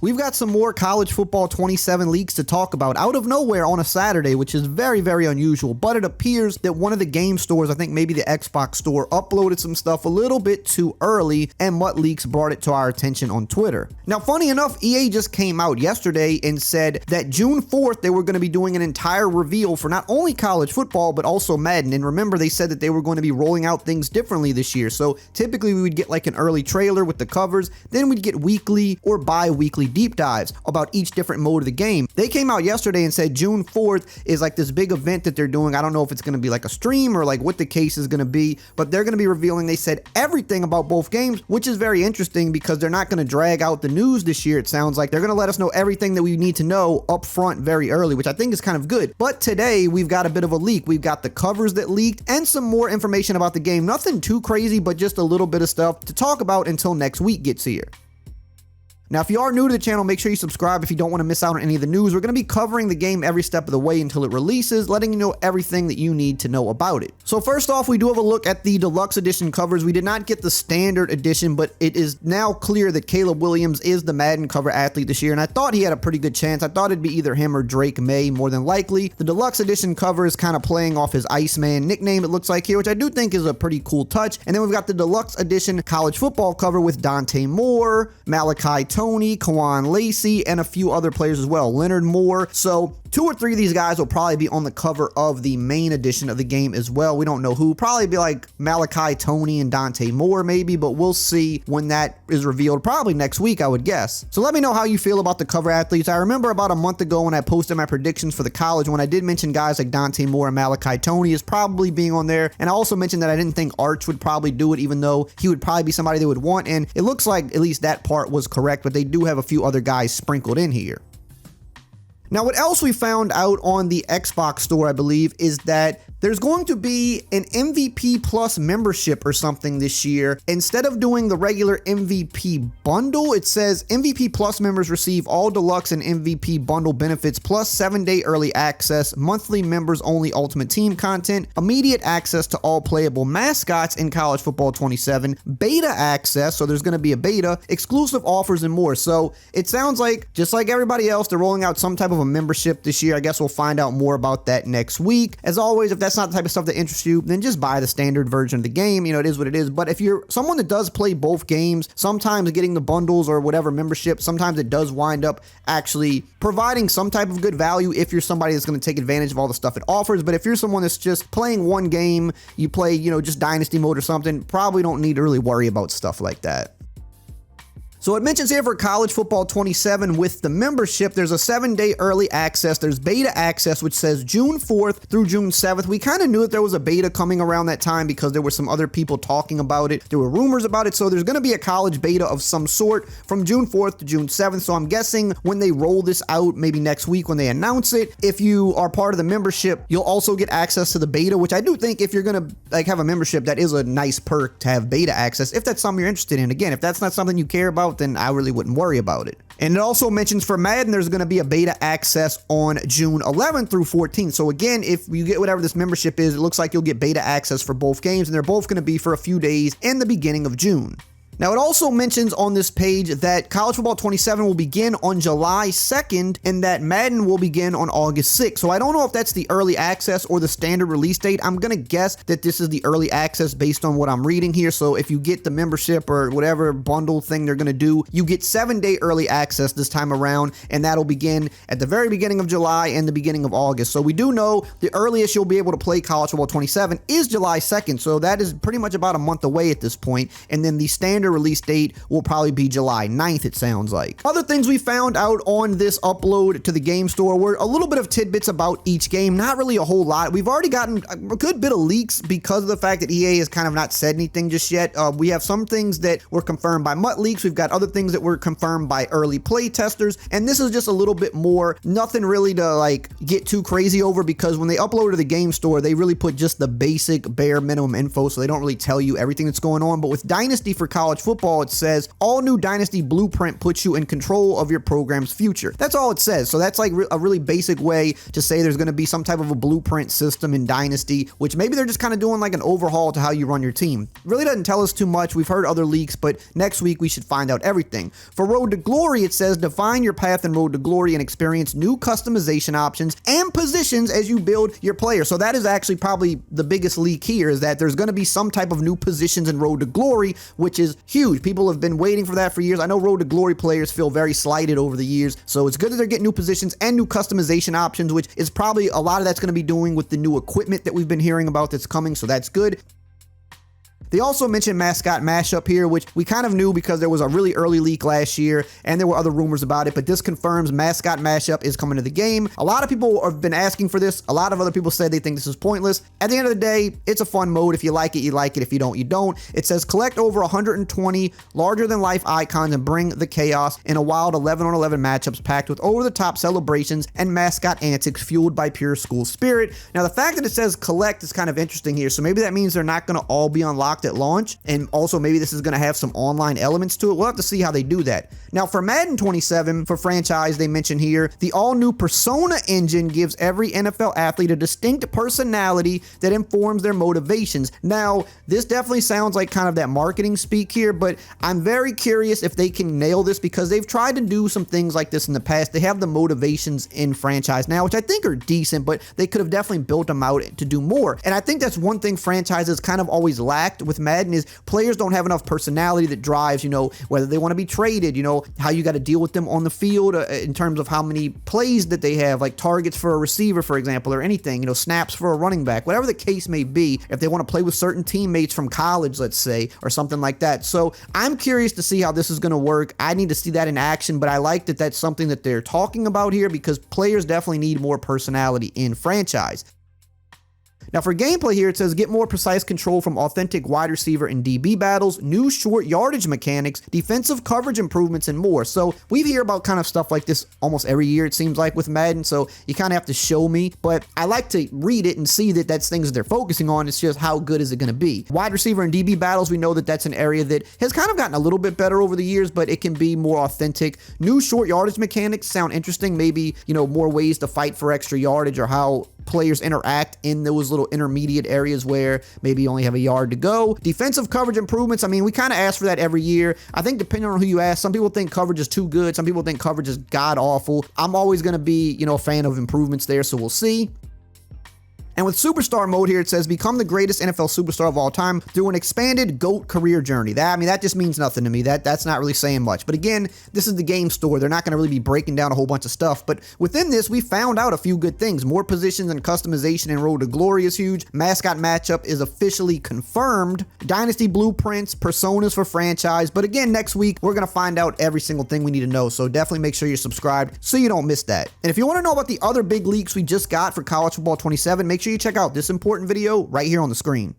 We've got some more college football 27 leaks to talk about out of nowhere on a Saturday, which is very, very unusual. But it appears that one of the game stores, I think maybe the Xbox store, uploaded some stuff a little bit too early, and Mutt Leaks brought it to our attention on Twitter. Now, funny enough, EA just came out yesterday and said that June 4th, they were going to be doing an entire reveal for not only college football, but also Madden. And remember, they said that they were going to be rolling out things differently this year. So typically we would get like an early trailer with the covers, then we'd get weekly or bi-weekly deep dives about each different mode of the game. They came out yesterday and said June 4th is like this big event that they're doing. I don't know if it's going to be like a stream or like what the case is going to be, but they're going to be revealing, they said, everything about both games, which is very interesting because they're not going to drag out the news this year. It sounds like they're going to let us know everything that we need to know up front very early, which I think is kind of good. But today we've got a bit of a leak. We've got the covers that leaked and some more information about the game. Nothing too crazy, but just a little bit of stuff to talk about until next week gets here. Now, if you are new to the channel, make sure you subscribe if you don't want to miss out on any of the news. We're going to be covering the game every step of the way until it releases, letting you know everything that you need to know about it. So first off, we do have a look at the deluxe edition covers. We did not get the standard edition, but it is now clear that Caleb Williams is the Madden cover athlete this year, and I thought he had a pretty good chance. I thought it'd be either him or Drake May more than likely. The deluxe edition cover is kind of playing off his Iceman nickname, it looks like here, which I do think is a pretty cool touch. And then we've got the deluxe edition college football cover with Dante Moore, Malachi Tony, Kawan Lacey, and a few other players as well, Leonard Moore. So 2 or 3 of these guys will probably be on the cover of the main edition of the game as well. We don't know who. Probably be like Malachi Tony and Dante Moore maybe, but we'll see when that is revealed, probably next week, I would guess. So let me know how you feel about the cover athletes. I remember about a month ago when I posted my predictions for the college, when I did mention guys like Dante Moore and Malachi Tony is probably being on there, and I also mentioned that I didn't think Arch would probably do it, even though he would probably be somebody they would want, and it looks like at least that part was correct, but they do have a few other guys sprinkled in here. Now, what else we found out on the Xbox store, I believe, is that there's going to be an MVP Plus membership or something this year. Instead of doing the regular MVP bundle, it says MVP Plus members receive all deluxe and MVP bundle benefits plus 7-day early access, monthly members only Ultimate Team content, immediate access to all playable mascots in College Football 27, beta access, so there's going to be a beta, exclusive offers, and more. So it sounds like, just like everybody else, they're rolling out some type of a membership this year. I guess we'll find out more about that next week. As always, if that's not the type of stuff that interests you, then just buy the standard version of the game. You know, it is what it is. But if you're someone that does play both games, sometimes getting the bundles or whatever membership, sometimes it does wind up actually providing some type of good value if you're somebody that's going to take advantage of all the stuff it offers. But if you're someone that's just playing one game, you play, you know, just Dynasty mode or something, probably don't need to really worry about stuff like that. So it mentions here for College Football 27 with the membership, there's a 7-day early access. There's beta access, which says June 4th through June 7th. We kind of knew that there was a beta coming around that time because there were some other people talking about it. There were rumors about it. So there's going to be a college beta of some sort from June 4th to June 7th. So I'm guessing when they roll this out, maybe next week when they announce it, if you are part of the membership, you'll also get access to the beta, which I do think if you're going to like have a membership, that is a nice perk to have beta access if that's something you're interested in. Again, if that's not something you care about, then I really wouldn't worry about it. And it also mentions for Madden, there's going to be a beta access on June 11th through 14th. So again, if you get whatever this membership is, it looks like you'll get beta access for both games, and they're both going to be for a few days in the beginning of June. Now, it also mentions on this page that College Football 27 will begin on July 2nd and that Madden will begin on August 6th. So I don't know if that's the early access or the standard release date. I'm going to guess that this is the early access based on what I'm reading here. So if you get the membership or whatever bundle thing they're going to do, you get 7-day early access this time around, and that'll begin at the very beginning of July and the beginning of August. So we do know the earliest you'll be able to play College Football 27 is July 2nd. So that is pretty much about a month away at this point. And then the standard release date will probably be July 9th, it sounds like. Other things we found out on this upload to the game store were a little bit of tidbits about each game, not really a whole lot. We've already gotten a good bit of leaks because of the fact that EA has kind of not said anything just yet. We have some things that were confirmed by Mutt Leaks. We've got other things that were confirmed by early play testers, and this is just a little bit more, nothing really to like get too crazy over, because when they upload to the game store, they really put just the basic bare minimum info, so they don't really tell you everything that's going on. But with Dynasty for College college football, it says, all new Dynasty Blueprint puts you in control of your program's future. That's all it says. So that's like a really basic way to say there's going to be some type of a blueprint system in Dynasty, which maybe they're just kind of doing like an overhaul to how you run your team. Really doesn't tell us too much. We've heard other leaks, but next week we should find out everything. For Road to Glory, it says, define your path in Road to Glory and experience new customization options and positions as you build your player. So that is actually probably the biggest leak here, is that there's going to be some type of new positions in Road to Glory, which is huge. People have been waiting for that for years. I know Road to Glory players feel very slighted over the years, so it's good that they're getting new positions and new customization options, which is probably a lot of that's going to be doing with the new equipment that we've been hearing about that's coming, so that's good. They also mentioned mascot mashup here, which we kind of knew because there was a really early leak last year and there were other rumors about it, but this confirms mascot mashup is coming to the game. A lot of people have been asking for this. A lot of other people said they think this is pointless. At the end of the day, it's a fun mode. If you like it, you like it. If you don't, you don't. It says collect over 120 larger than life icons and bring the chaos in a wild 11-on-11 matchups packed with over-the-top celebrations and mascot antics fueled by pure school spirit. Now, the fact that it says collect is kind of interesting here, so maybe that means they're not going to all be unlocked at launch, and also maybe this is going to have some online elements to it. We'll have to see how they do that. Now, for Madden 27, for franchise, they mention here, the all-new Persona engine gives every NFL athlete a distinct personality that informs their motivations. Now, this definitely sounds like kind of that marketing speak here, but I'm very curious if they can nail this, because they've tried to do some things like this in the past. They have the motivations in franchise now, which I think are decent, but they could have definitely built them out to do more. And I think that's one thing franchises kind of always lacked with Madden, is players don't have enough personality that drives, whether they want to be traded, how you got to deal with them on the field in terms of how many plays that they have, like targets for a receiver, for example, or anything, snaps for a running back, whatever the case may be, if they want to play with certain teammates from college, let's say, or something like that. So I'm curious to see how this is going to work. I need to see that in action, but I like that that's something that they're talking about here, because players definitely need more personality in franchise. Now, for gameplay here, it says get more precise control from authentic wide receiver and DB battles, new short yardage mechanics, defensive coverage improvements, and more. So we hear about kind of stuff like this almost every year, it seems like, with Madden, so you kind of have to show me, but I like to read it and see that that's things that they're focusing on. It's just how good is it going to be. Wide receiver and DB battles, we know that that's an area that has kind of gotten a little bit better over the years, but it can be more authentic. New short yardage mechanics sound interesting. Maybe, more ways to fight for extra yardage, or how players interact in those little intermediate areas where maybe you only have a yard to go. Defensive coverage improvements, I mean, we kind of ask for that every year. I think depending on who you ask, some people think coverage is too good, some people think coverage is god-awful. I'm always going to be, a fan of improvements there, so we'll see. And with Superstar mode here, it says become the greatest NFL superstar of all time through an expanded GOAT career journey. That just means nothing to me. That's not really saying much. But again, this is the game store. They're not going to really be breaking down a whole bunch of stuff. But within this, we found out a few good things. More positions and customization in Road to Glory is huge. Mascot matchup is officially confirmed. Dynasty blueprints, personas for franchise. But again, next week, we're going to find out every single thing we need to know. So definitely make sure you're subscribed so you don't miss that. And if you want to know about the other big leaks we just got for College Football 27, make sure you check out this important video right here on the screen.